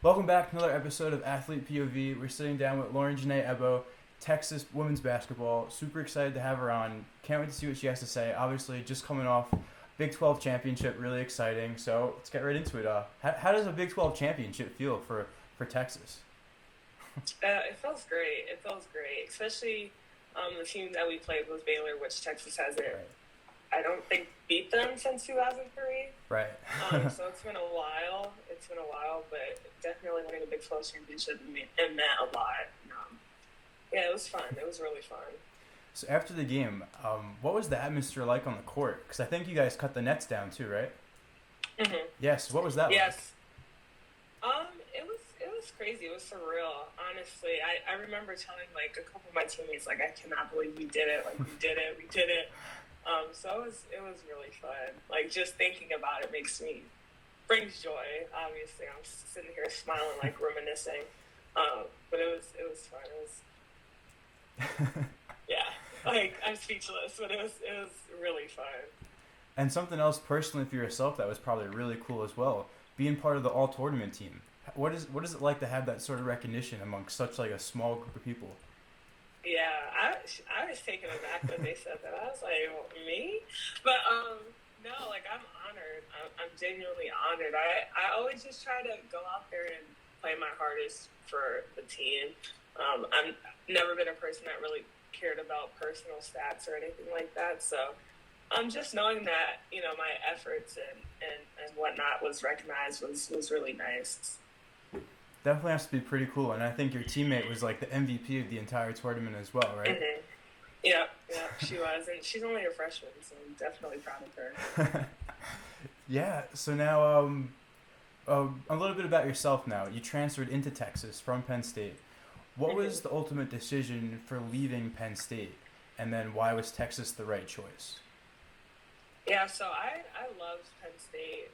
Welcome back to another episode of Athlete POV. We're sitting down with LAUREN-JENEE, EBO, Texas women's basketball. Super excited to have her on. Can't wait to see what she has to say. Obviously, just coming off Big 12 championship, really exciting. So let's get right into it. How does a Big 12 championship feel for Texas? It feels great. It feels great, especially the team that we played was Baylor, which Texas hasn't. Right. I don't think beat them since 2003. Right. So it's been a while. But definitely winning a Big 12 championship it meant a lot. Yeah, it was fun. It was really fun. So after the game, what was the atmosphere like on the court? Because I think you guys cut the nets down too, right? Mm-hmm. Yes. What was that like? Yes. It was crazy. It was surreal. Honestly, I remember telling like a couple of my teammates like I cannot believe we did it. Like we did it. So it was really fun. Like just thinking about it brings joy. Obviously, I'm sitting here smiling, like reminiscing. But it was fun. Yeah. Like I'm speechless, but it was really fun. And something else personally for yourself that was probably really cool as well, being part of the AllTournament Team. What is it like to have that sort of recognition amongst such like a small group of people? Yeah, I was taken aback when they said that. I was like, me? But no, like I'm honored. I'm genuinely honored. I always just try to go out there and play my hardest for the team. I've never been a person that really cared about personal stats or anything like that. So just knowing that, my efforts and whatnot was recognized was really nice. Definitely has to be pretty cool, and I think your teammate was like the MVP of the entire tournament as well, right? Mm-hmm. Yeah, she was, and she's only a freshman, so I'm definitely proud of her. Yeah, so now a little bit about yourself now. You transferred into Texas from Penn State. What was the ultimate decision for leaving Penn State, and then why was Texas the right choice? Yeah, so I loved Penn State.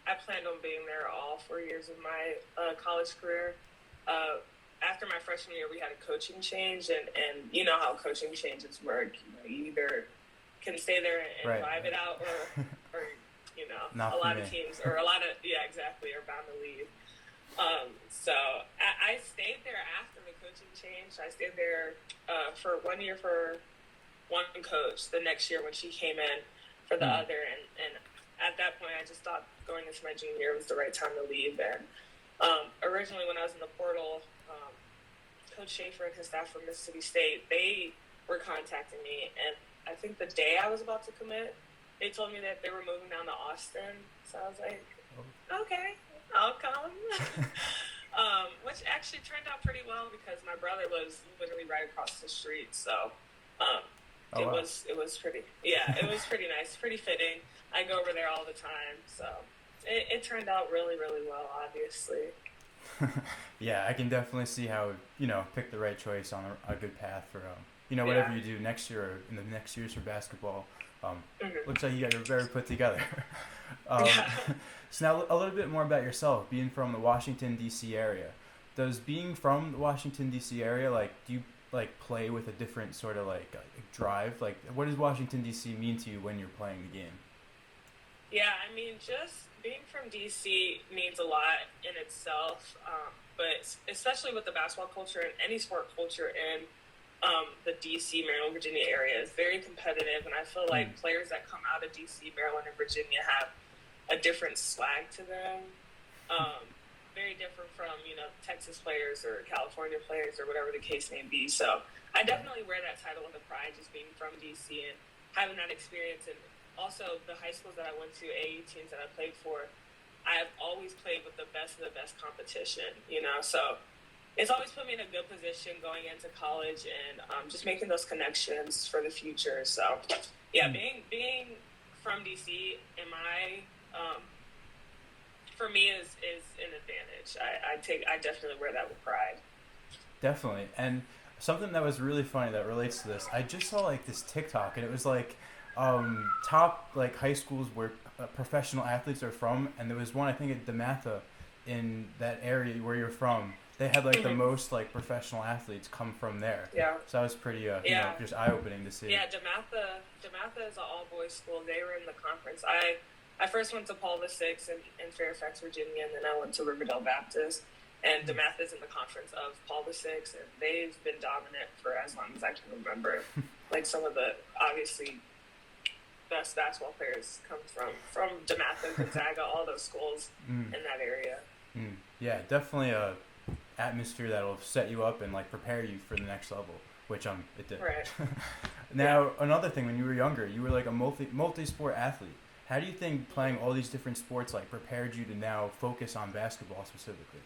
I planned on being there all 4 years of my college career. After my freshman year, we had a coaching change, and you know how coaching changes work. You either can stay there and vibe it out, or a lot of teams, or a lot of, exactly, are bound to leave. So I stayed there after the coaching change. I stayed there for 1 year for one coach. The next year when she came in for the other, and at that point, I just thought going into my junior year was the right time to leave. And originally, when I was in the portal, Coach Schaefer and his staff from Mississippi State, they were contacting me. And I think the day I was about to commit, they told me that they were moving down to Austin. So I was like, okay, I'll come. Which actually turned out pretty well because my brother lives literally right across the street. So it was pretty, it was pretty nice, pretty fitting. I go over there all the time, so it turned out really, really well, obviously. Yeah, I can definitely see how, pick the right choice on a good path for, whatever you do next year or in the next years for basketball. Looks like you guys are very put together. So now a little bit more about yourself, being from the Washington, D.C. area. Does being from the Washington, D.C. area, do you play with a different sort of drive? What does Washington, D.C. mean to you when you're playing the game? Yeah, I mean, just being from D.C. means a lot in itself, but especially with the basketball culture and any sport culture in the D.C., Maryland, Virginia area is very competitive, and I feel like players that come out of D.C., Maryland, and Virginia have a different swag to them, very different from, Texas players or California players or whatever the case may be. So I definitely wear that title with pride, just being from D.C. and having that experience. And also, the high schools that I went to, AU teams that I played for, I have always played with the best of the best competition, So it's always put me in a good position going into college and just making those connections for the future. So, yeah, being from DC, for me is an advantage. I definitely wear that with pride. Definitely, and something that was really funny that relates to this, I just saw this TikTok, and it was top high schools where professional athletes are from, and there was one I think at DeMatha in that area where you're from. They had the most professional athletes come from there. Yeah. So that was pretty just eye opening to see. Yeah, DeMatha is an all boys school. They were in the conference. I I first went to Paulucci in Fairfax, Virginia, and then I went to Riverdale Baptist. And DeMath is in the conference of Paulucci, and they've been dominant for as long as I can remember. Like some of the obviously best basketball players come from DeMath and Gonzaga, all those schools in that area. Yeah, definitely a atmosphere that'll set you up and like prepare you for the next level, which it did. Right. Now, another thing, when you were younger, you were like a multi-sport athlete. How do you think playing all these different sports like prepared you to now focus on basketball specifically?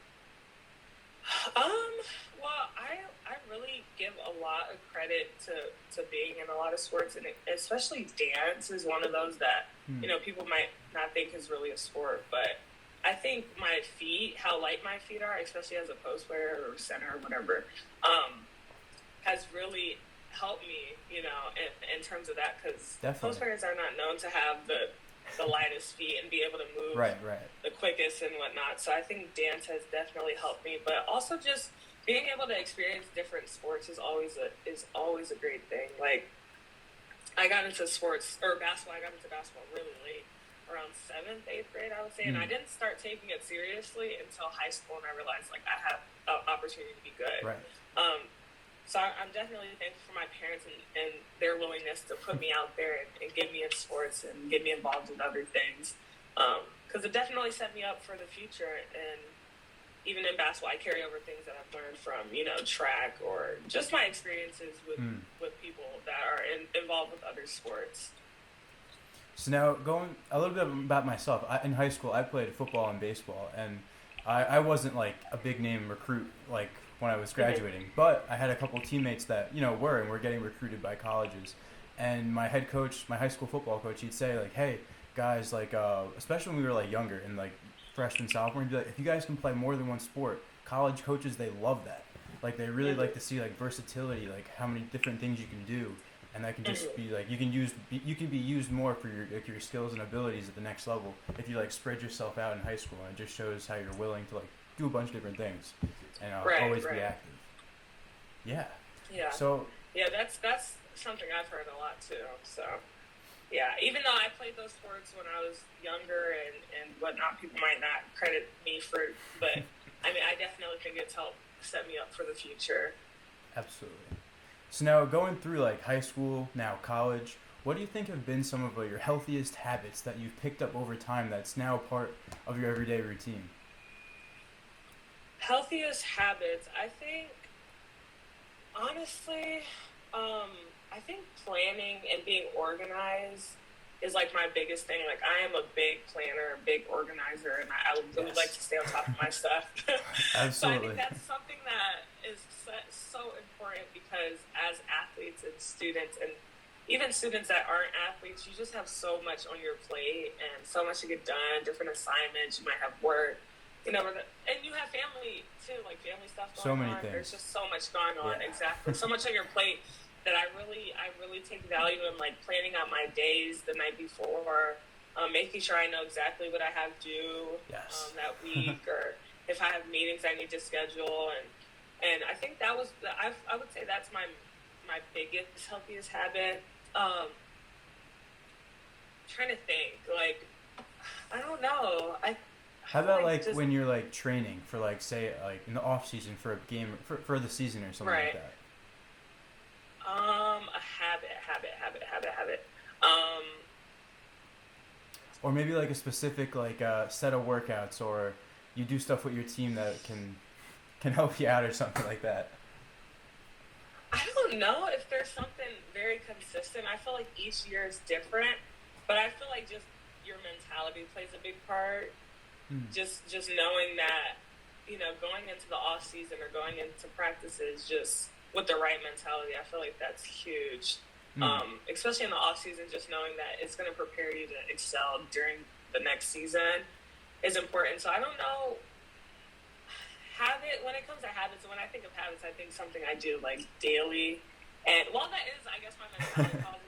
Well, I really give a lot of credit to being in a lot of sports, and especially dance is one of those that, you know, people might not think is really a sport, but I think my feet, how light my feet are, especially as a post player or center or whatever, has really helped me, you know, in terms of that, because post players are not known to have the lightest feet and be able to move the quickest and whatnot. So I think dance has definitely helped me, but also just being able to experience different sports is always a great thing. Like I got into basketball. I got into basketball really late, around 7th, 8th grade, I would say, and I didn't start taking it seriously until high school, and I realized like I have an opportunity to be good. Right. So I'm definitely thankful for my parents and their willingness to put me out there and get me in sports and get me involved in other things. Because it definitely set me up for the future. And even in basketball, I carry over things that I've learned from, you know, track or just my experiences with people that are involved with other sports. So now going a little bit about myself. In high school, I played football and baseball, and I wasn't like a big name recruit like when I was graduating, but I had a couple teammates that, you know, were getting recruited by colleges. And my head coach, my high school football coach, he'd say like, hey guys, like especially when we were like younger and like freshman, sophomore, he'd be like, if you guys can play more than one sport, college coaches, they love that. Like they really like to see like versatility, like how many different things you can do. And that can just be like, you can be used more for your skills and abilities at the next level if you like spread yourself out in high school. And it just shows how you're willing to like do a bunch of different things and always be active. Yeah. So that's something I've heard a lot too. So yeah, even though I played those sports when I was younger and whatnot, people might not credit me for, but I mean, I definitely think it's helped set me up for the future. Absolutely. So now going through like high school, now college, what do you think have been some of your healthiest habits that you've picked up over time that's now part of your everyday routine? Healthiest habits, I think, honestly, I think planning and being organized is like my biggest thing. Like I am a big planner, a big organizer, and I really like to stay on top of my stuff. Absolutely. So I think that's something that is so important, because as athletes and students, and even students that aren't athletes, you just have so much on your plate and so much to get done, different assignments, you might have work, you know, and you have family too, like family stuff going on. So many things. There's just so much going on. Exactly. So much on your plate that I really take value in like planning out my days the night before, making sure I know exactly what I have due that week, or if I have meetings I need to schedule, and I think that was I would say that's my biggest healthiest habit. Trying to think, like I don't know. How about like when you're like training for like say like in the off season for a game for the season or something like that? A habit. Or maybe like a specific like set of workouts, or you do stuff with your team that can help you out or something like that. I don't know if there's something very consistent. I feel like each year is different, but I feel like just your mentality plays a big part. Just knowing that, you know, going into the off season or going into practices just with the right mentality, I feel like that's huge. Especially in the off season, just knowing that it's going to prepare you to excel during the next season is important. So I don't know. When it comes to habits, when I think of habits, I think something I do like daily. And while that is, I guess my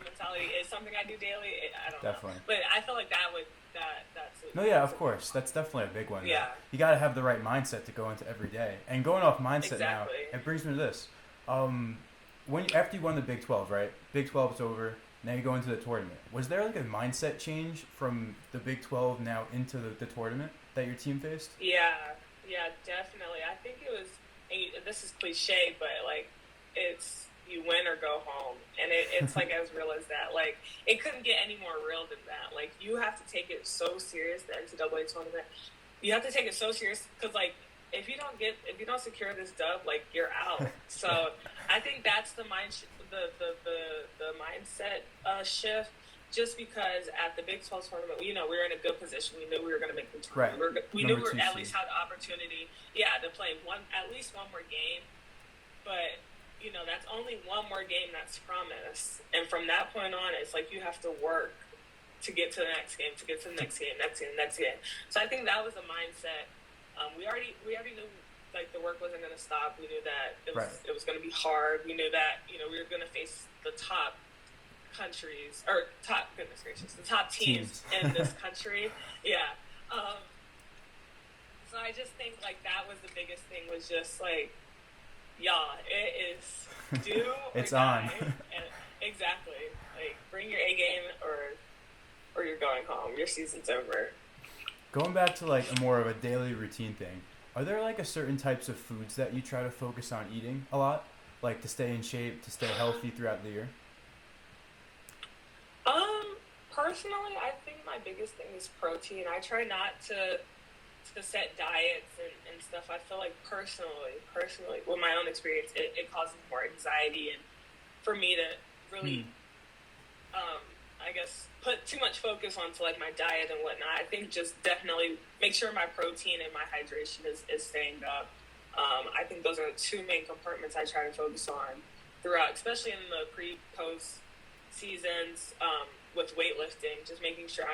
mentality is something I do daily. I don't know. But I feel like that's it. No, yeah, of course. That's definitely a big one. Yeah. You got to have the right mindset to go into every day. And going off mindset now, it brings me to this. After you won the Big 12, right? Big 12 is over. Now you go into the tournament. Was there like a mindset change from the Big 12 now into the tournament that your team faced? Yeah, definitely. I think it was, and this is cliche, but like, it's you win or go home. And it's like as real as that. Like, it couldn't get any more real than that. Like, you have to take it so serious, the NCAA tournament. You have to take it so serious because, like, if you don't secure this dub, like, you're out. So I think that's the mindset shift. Just because at the Big 12 tournament, we were in a good position. We knew we were going to make the tournament. Right. We knew we were at least had the opportunity, to play at least one more game. But that's only one more game that's promised. And from that point on, it's like you have to work to get to the next game, to get to the next game. So I think that was a mindset. We already knew like the work wasn't going to stop. We knew that it was going to be hard. We knew that we were going to face the top countries or the top teams in this country. Yeah. So I just think like that was the biggest thing was just like, it is do it's or on. And exactly. Like bring your A game or you're going home. Your season's over. Going back to like a more of a daily routine thing, are there like a certain types of foods that you try to focus on eating a lot, like to stay in shape, to stay healthy throughout the year? Personally, I think my biggest thing is protein. I try not to set diets and stuff. I feel like personally, with my own experience, it causes more anxiety and for me to really, I guess, put too much focus onto like my diet and whatnot. I think just definitely make sure my protein and my hydration is staying up. I think those are the two main compartments I try to focus on throughout, especially in the pre-post seasons with weightlifting, just making sure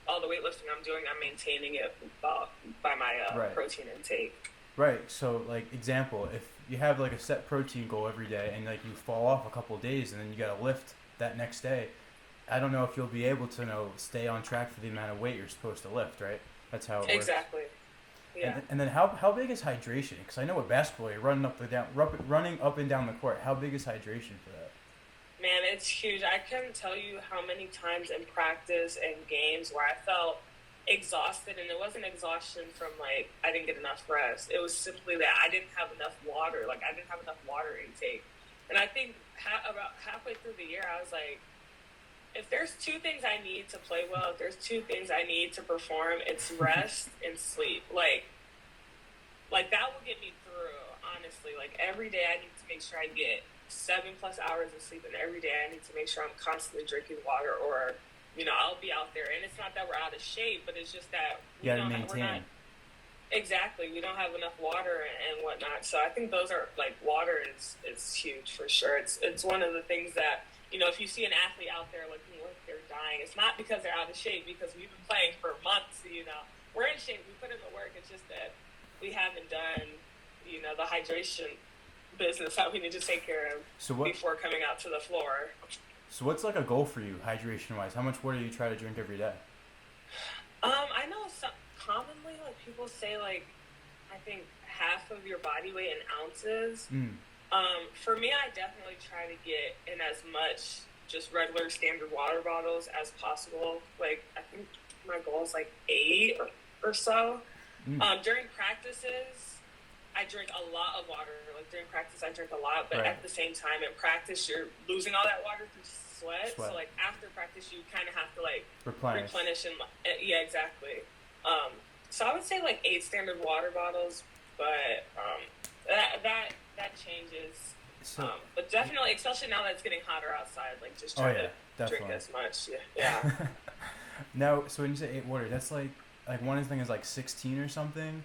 all the weightlifting I'm doing, I'm maintaining it by my protein intake. Right. So, like, example, if you have like a set protein goal every day and like you fall off a couple of days and then you got to lift that next day, I don't know if you'll be able to stay on track for the amount of weight you're supposed to lift, right? That's how it works. Exactly. Yeah. And then how big is hydration? Because I know with basketball, you're running up and down the court. How big is hydration for that? Man, it's huge. I couldn't tell you how many times in practice and games where I felt exhausted, and it wasn't exhaustion from like I didn't get enough rest. It was simply that I didn't have enough water. Like I didn't have enough water intake. And I think about halfway through the year, I was like, if there's two things I need to play well, if there's two things I need to perform, it's rest and sleep. Like that will get me through, honestly. Like every day I need to make sure I get 7+ hours of sleep, and every day I need to make sure I'm constantly drinking water or, I'll be out there. And it's not that we're out of shape, but it's just that you gotta maintain. Exactly. We don't have enough water and whatnot. So I think those are like water is huge for sure. It's one of the things that, if you see an athlete out there looking like they're dying, it's not because they're out of shape, because we've been playing for months, we're in shape, we put in the work. It's just that we haven't done, the hydration business that we need to take care of before coming out to the floor. So what's like a goal for you, hydration-wise? How much water do you try to drink every day? I know commonly, like, people say, like, I think half of your body weight in ounces. For me, I definitely try to get in as much just regular standard water bottles as possible. Like, I think my goal is, like, 8 or so. During practices, I drink a lot of water. Like during practice, I drink a lot, but at the same time, in practice, you're losing all that water through sweat. So like after practice, you kind of have to like replenish and exactly. So I would say like 8 standard water bottles, but that changes. So, but definitely, especially now that it's getting hotter outside, like just try to drink as much. Yeah. Now, so when you say 8 water, that's like one thing is like 16 or something.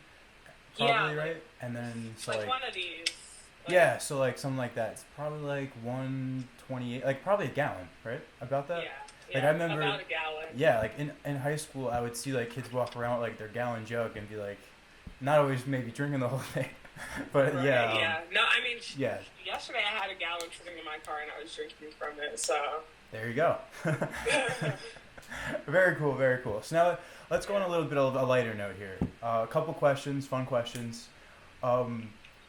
Probably, right? And then so like one of these. So like something like that. It's probably like 128, like probably a gallon, right? About that. Yeah. Like I remember about a gallon. Yeah, like in high school, I would see like kids walk around with like their gallon jug and be like, not always maybe drinking the whole thing, but right, yeah. No, I mean, yesterday I had a gallon sitting in my car and I was drinking from it. So there you go. Very cool, very cool. So now let's go on a little bit of a lighter note here. A couple questions, fun questions.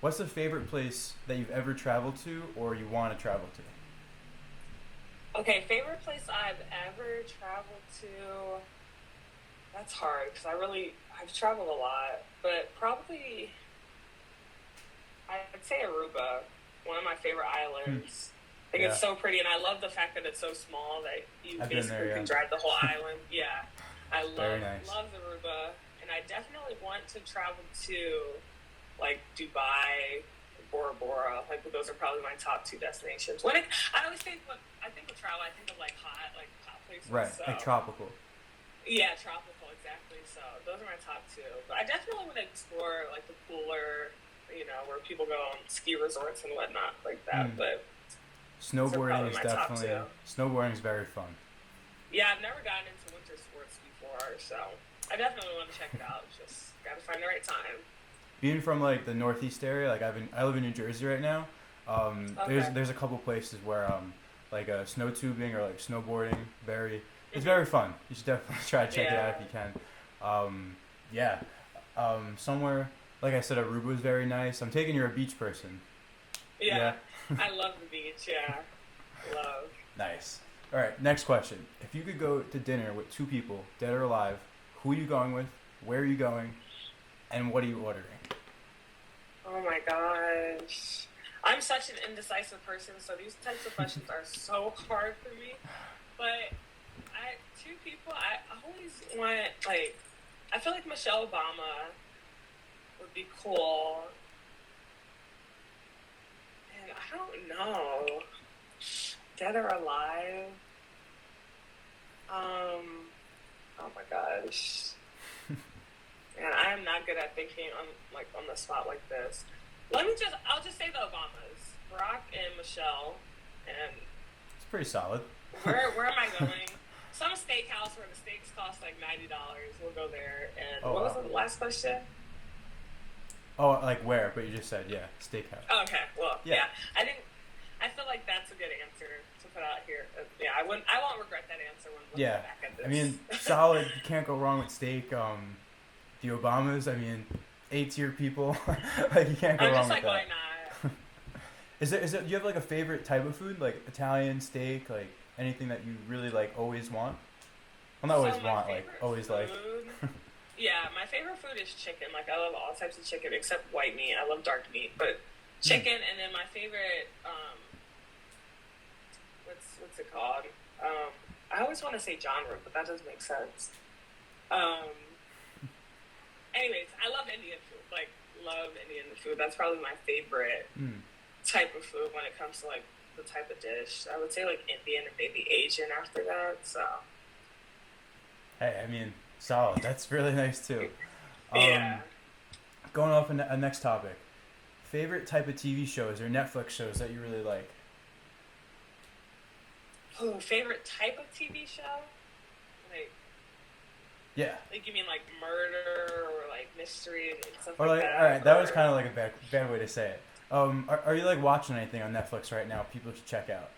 What's the favorite place that you've ever traveled to or you want to travel to? Okay, favorite place I've ever traveled to. That's hard because I've traveled a lot, but probably I'd say Aruba, one of my favorite islands. I think Yeah. it's so pretty, and I love the fact that it's so small that you I've been there, basically can yeah. drive the whole island. Yeah, I Very nice. love Aruba, and I definitely want to travel to like Dubai, Bora Bora. Like those are probably my top two destinations. I always think when I think of travel, I think of like hot places. Right, So. like tropical. Yeah, tropical, exactly. So those are my top two. But I definitely want to explore like the cooler, where people go on ski resorts and whatnot like that. But Snowboarding is definitely snowboarding is very fun. Yeah, I've never gotten into winter sports before, so I definitely want to check it out. Just gotta find the right time. Being from like the Northeast area, like I live in New Jersey right now. Okay. There's a couple places where like snow tubing or like snowboarding it's very fun. You should definitely try to check it out if you can. Yeah. Somewhere like I said, Aruba is very nice. I'm taking you're a beach person. Yeah. I love the beach. Yeah, love. Nice. All right, next question. If you could go to dinner with two people, dead or alive, who are you going with? Where are you going? And what are you ordering? Oh my gosh. I'm such an indecisive person, so these types of questions are so hard for me. But two people, I always want, like, I feel like Michelle Obama would be cool. And I don't know. Dead or alive? Oh my gosh. And I am not good at thinking on the spot like this. I'll just say the Obamas. Barack and Michelle. And it's pretty solid. Where am I going? Some steakhouse where the steaks cost like $90. We'll go there. And what was the last question? Oh, like where? But you just said, steakhouse. Oh, okay, well, yeah. I feel like that's a good answer to put out here. I won't regret that answer when looking back at this. I mean, solid. You can't go wrong with steak. The Obamas, I mean, A-tier people. Like you can't go wrong with that. Why not? Is it? Do you have like a favorite type of food, like Italian steak, like anything that you really like always want? Well, not always want, like always food, like. Yeah, my favorite food is chicken. Like I love all types of chicken except white meat. I love dark meat, but chicken. And then my favorite, what's it called? I always want to say genre, but that doesn't make sense. Anyways, I love Indian food. Like, love Indian food. That's probably my favorite type of food when it comes to, like, the type of dish. I would say, like, Indian and maybe Asian after that, so. Hey, I mean, solid. That's really nice, too. Yeah. Going off a next topic. Favorite type of TV shows or Netflix shows that you really like? Oh, favorite type of TV show? Like... Yeah. Like, you mean, like, murder or, like, mystery and stuff or like that? All right, that was kind of like a bad way to say it. Are you, like, watching anything on Netflix right now people should check out?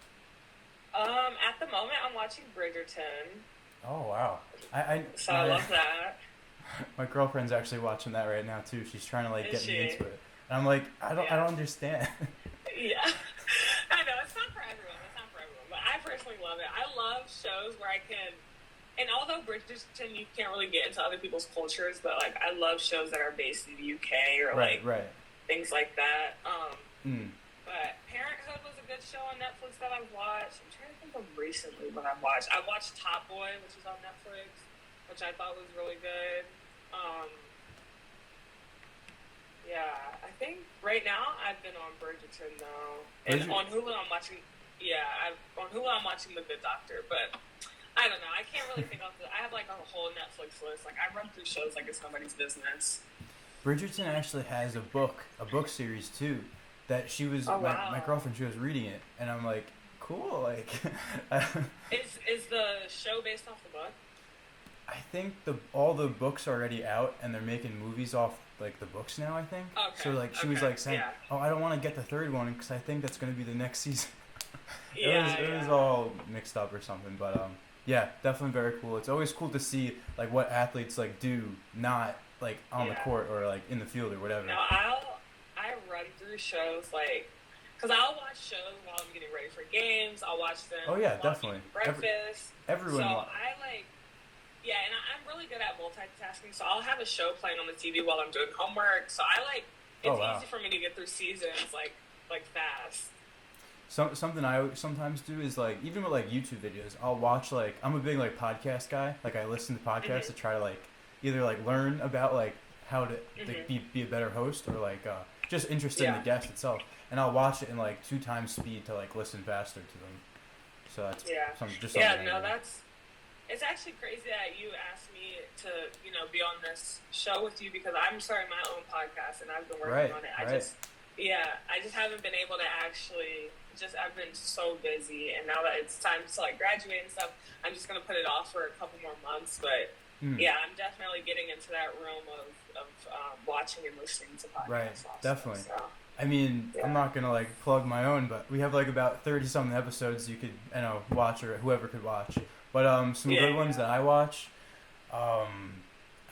At the moment, I'm watching Bridgerton. Oh, wow. I love that. My girlfriend's actually watching that right now, too. She's trying to, like, get me into it. And I'm like, I don't understand. Yeah. I know, it's not for everyone. But I personally love it. I love shows where I can... And although Bridgerton, you can't really get into other people's cultures, but, like, I love shows that are based in the UK or, right. things like that. But Parenthood was a good show on Netflix that I've watched. I'm trying to think of recently what I've watched. I watched Top Boy, which is on Netflix, which I thought was really good. Yeah, I think right now I've been on Bridgerton, though. And on Hulu, I'm watching... Yeah, on Hulu, I'm watching The Good Doctor, but... I don't know. I can't really think of I have like a whole Netflix list. Like I run through shows like it's nobody's business. Bridgerton actually has a book series too, that she was my girlfriend. She was reading it, and I'm like, cool. Like, is the show based off the book? I think all the books are already out, and they're making movies off like the books now. I think. Okay. So like she was like saying, "Oh, I don't want to get the third one because I think that's going to be the next season." It was all mixed up or something, but yeah, definitely very cool. It's always cool to see like what athletes like do, not like on the court or like in the field or whatever. No, I run through shows like, because I'll watch shows while I'm getting ready for games. I'll watch them. Oh yeah, while I'm definitely. eating breakfast. Everyone. So I like. Yeah, and I'm really good at multitasking. So I'll have a show playing on the TV while I'm doing homework. So I like. It's easy for me to get through seasons like fast. Something I sometimes do is like, even with like YouTube videos, I'll watch like, I'm a big like podcast guy. Like I listen to podcasts to try to like either like learn about like how to like, be a better host, or like just interested in the guest itself. And I'll watch it in like 2 times speed to like listen faster to them. So that's that's. It's actually crazy that you asked me to, be on this show with you, because I'm starting my own podcast and I've been working on it. I just haven't been able to actually. I've been so busy, and now that it's time to like graduate and stuff, I'm just gonna put it off for a couple more months. But yeah, I'm definitely getting into that realm of watching and listening to podcasts. Right, also, definitely. So. I mean, I'm not gonna like plug my own, but we have like about 30-something episodes you could watch, or whoever could watch. But some good ones that I watch. I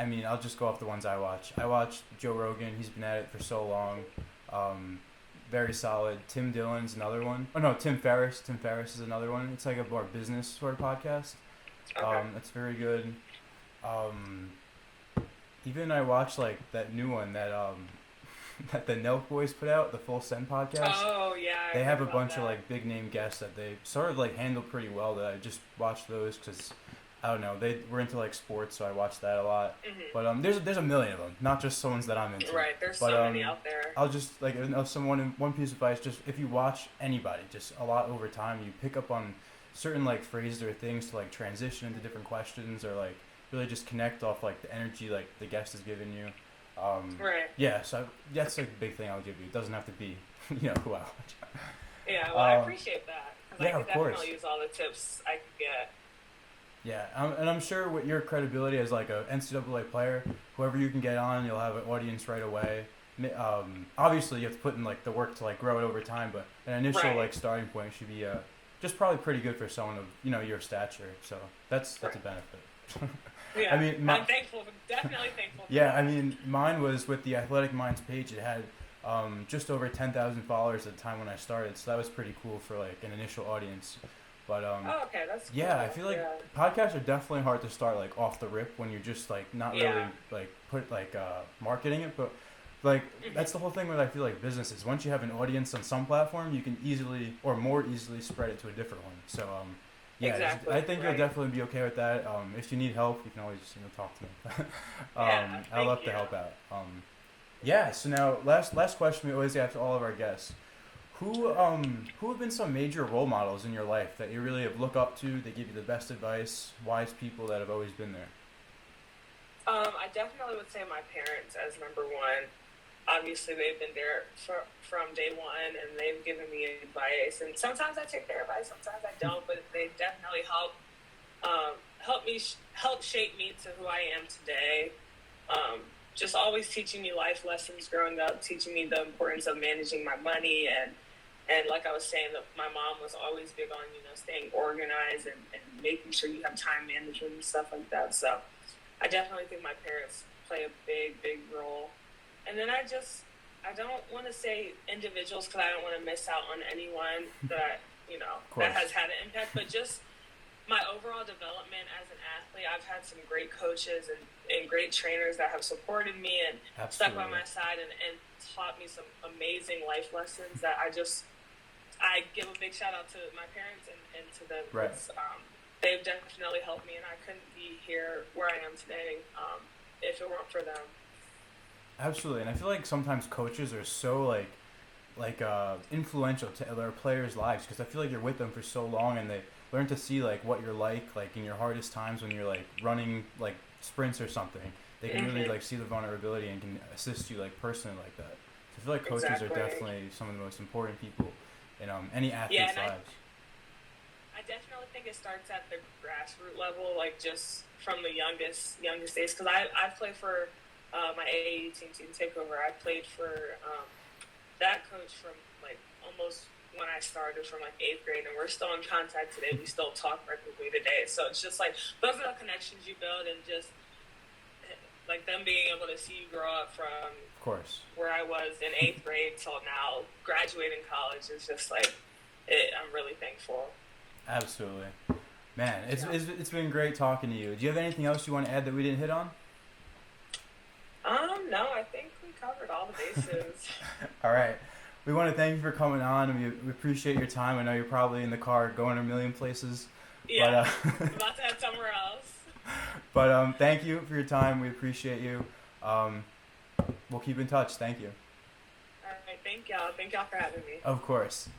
mean, I'll just go off the ones I watch. I watch Joe Rogan. He's been at it for so long. Very solid. Tim Dillon's another one. Oh no, Tim Ferriss. Tim Ferriss is another one. It's like a more business sort of podcast. Okay. It's very good. Even I watched like that new one that that the Nelk Boys put out, the Full Send podcast. Oh yeah. They have a bunch of like big name guests that they sort of like handle pretty well. That I just watched those because I don't know, they were into like sports, so I watched that a lot. But there's a million of them, not just the ones that I'm into. Right, there's so many out there. I'll just like one piece of advice: just if you watch anybody, just a lot over time, you pick up on certain like phrases or things to like transition into different questions, or like really just connect off like the energy like the guest is giving you. Right. Yeah, so that's like a big thing I'll give you. It doesn't have to be who I watch. Yeah, well, I appreciate that, because I could definitely use all the tips I could get. Yeah, and I'm sure with your credibility as like a NCAA player, whoever you can get on, you'll have an audience right away. Obviously, you have to put in like the work to like grow it over time, but an initial like starting point should be just probably pretty good for someone of your stature. So that's a benefit. Yeah, I mean, I'm thankful, definitely thankful. Yeah, I mean, mine was with the Athletic Minds page. It had just over 10,000 followers at the time when I started, so that was pretty cool for like an initial audience. But okay, that's cool. Yeah, I feel like podcasts are definitely hard to start like off the rip when you're just like not really like marketing it, but like that's the whole thing with I feel like businesses. Once you have an audience on some platform, you can easily or more easily spread it to a different one. So exactly, I think you'll definitely be okay with that. If you need help, you can always talk to me. I'd love to help out. So now last question we always ask all of our guests. Who have been some major role models in your life that you really have looked up to? They give you the best advice, wise people that have always been there. I definitely would say my parents as number one. Obviously, they've been there from day one, and they've given me advice. And sometimes I take their advice, sometimes I don't. But they definitely help shape me to who I am today. Just always teaching me life lessons growing up, teaching me the importance of managing my money, and like I was saying, my mom was always big on staying organized and making sure you have time management and stuff like that. So I definitely think my parents play a big role. And then I don't want to say individuals, because I don't want to miss out on anyone that that has had an impact, but just my overall development as an athlete. I've had some great coaches and great trainers that have supported me and stuck by my side and taught me some amazing life lessons that I give a big shout out to my parents and to them. Right. They've definitely helped me, and I couldn't be here where I am today if it weren't for them. Absolutely, and I feel like sometimes coaches are so influential to their players' lives, because I feel like you're with them for so long, and they learn to see like what you're like in your hardest times when you're like running like sprints or something. They can really like see the vulnerability and can assist you like personally like that. So I feel like coaches are definitely some of the most important people in any athlete's lives. I definitely think it starts at the grassroots level, like just from the youngest days. Because I played for my AAU team takeover. I played for that coach from like almost when I started, from like 8th grade, and we're still in contact today. We still talk regularly today. So it's just like those are the connections you build, and just like them being able to see you grow up from Of course. where I was in 8th grade till now, graduating college is just like, I'm really thankful. Absolutely. Man, it's been great talking to you. Do you have anything else you want to add that we didn't hit on? No, I think we covered all the bases. All right. We want to thank you for coming on, and we appreciate your time. I know you're probably in the car going a million places. Yeah, but, about to head somewhere else. But thank you for your time. We appreciate you. We'll keep in touch. Thank you. All right, thank y'all. Thank y'all for having me. Of course.